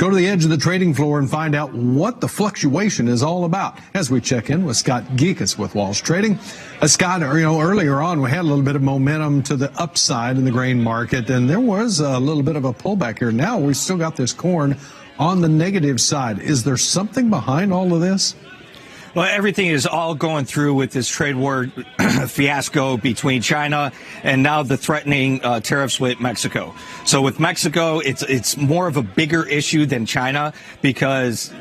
go to the edge of the trading floor and find out what the fluctuation is all about as we check in with Scott Gecas with Walsh Trading. Scott, earlier on we had a little bit of momentum to the upside in the grain market, and there was a little bit of a pullback here. Now we still got this corn on the negative side. Is there something behind all of this? Well, everything is all going through with this trade war fiasco between China and now the threatening tariffs with Mexico. So with Mexico, it's more of a bigger issue than China because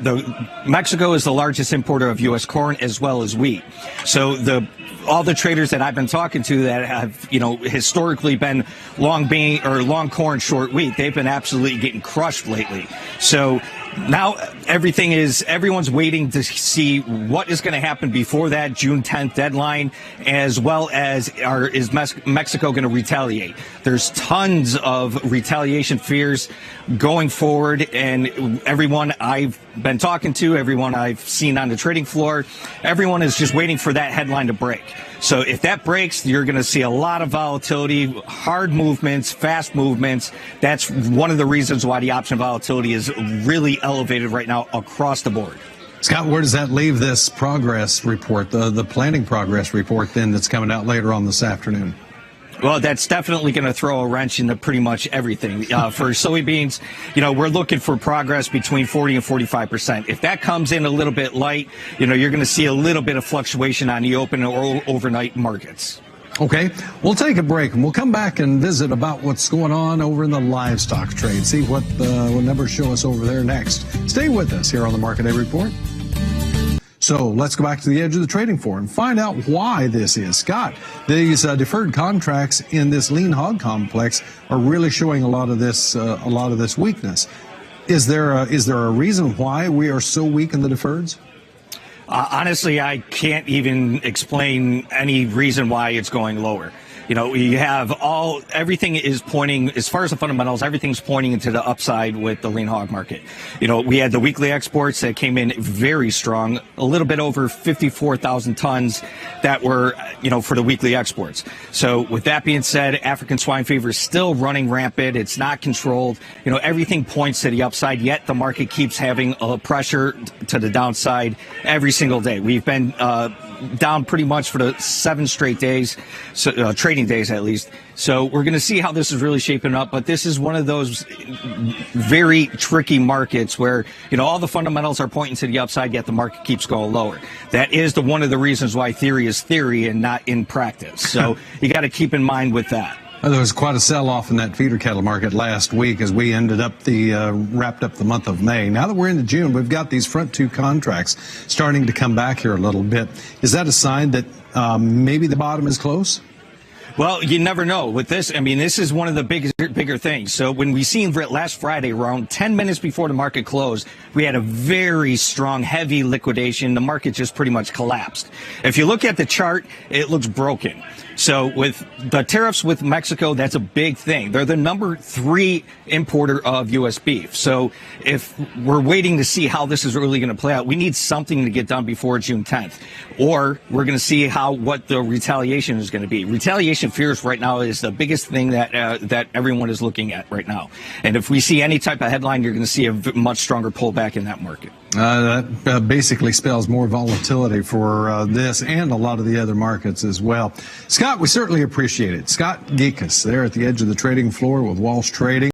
Mexico is the largest importer of U.S. corn as well as wheat. So all the traders that I've been talking to that have, historically been long corn, short wheat, they've been absolutely getting crushed lately. So now everyone's waiting to see what is going to happen before that June 10th deadline, as well as is Mexico going to retaliate? There's tons of retaliation fears going forward, and everyone I've been talking to, everyone I've seen on the trading floor, everyone is just waiting for that headline to break. So if that breaks, you're going to see a lot of volatility, hard movements, fast movements. That's one of the reasons why the option volatility is really elevated right now across the board. Scott, where does that leave this progress report, the planning progress report then that's coming out later on this afternoon? Well, that's definitely going to throw a wrench into pretty much everything. For soybeans, we're looking for progress between 40 and 45%. If that comes in a little bit light, you're going to see a little bit of fluctuation on the open or overnight markets. Okay, we'll take a break and we'll come back and visit about what's going on over in the livestock trade. See what numbers show us over there next. Stay with us here on the Market Day Report. So let's go back to the edge of the trading floor and find out why this is. Scott, these deferred contracts in this lean hog complex are really showing a lot of this weakness. Is there a reason why we are so weak in the deferreds? Honestly, I can't even explain any reason why it's going lower. You have everything is pointing, as far as the fundamentals, everything's pointing into the upside with the lean hog market. We had the weekly exports that came in very strong, a little bit over 54,000 tons that were, for the weekly exports. So with that being said, African swine fever is still running rampant. It's not controlled. Everything points to the upside, yet the market keeps having a pressure to the downside every single day. We've been down pretty much for the 7 straight days, trading days at least. So we're going to see how this is really shaping up. But this is one of those very tricky markets where, all the fundamentals are pointing to the upside, yet the market keeps going lower. That is one of the reasons why theory is theory and not in practice. So you got to keep in mind with that. There was quite a sell-off in that feeder cattle market last week as we ended up wrapped up the month of May. Now that we're into June, we've got these front 2 contracts starting to come back here a little bit. Is that a sign that maybe the bottom is close? Well, you never know with this. This is one of the bigger things. So when we seen last Friday, around 10 minutes before the market closed, we had a very strong, heavy liquidation. The market just pretty much collapsed. If you look at the chart, it looks broken. So with the tariffs with Mexico, that's a big thing. They're the number 3 importer of U.S. beef. So if we're waiting to see how this is really going to play out, we need something to get done before June 10th. Or we're going to see what the retaliation is going to be. Retaliation fears right now is the biggest thing that everyone is looking at right now. And if we see any type of headline, you're going to see a much stronger pullback in that market. That basically spells more volatility for this and a lot of the other markets as well. Scott, we certainly appreciate it. Scott Gecas there at the edge of the trading floor with Walsh Trading.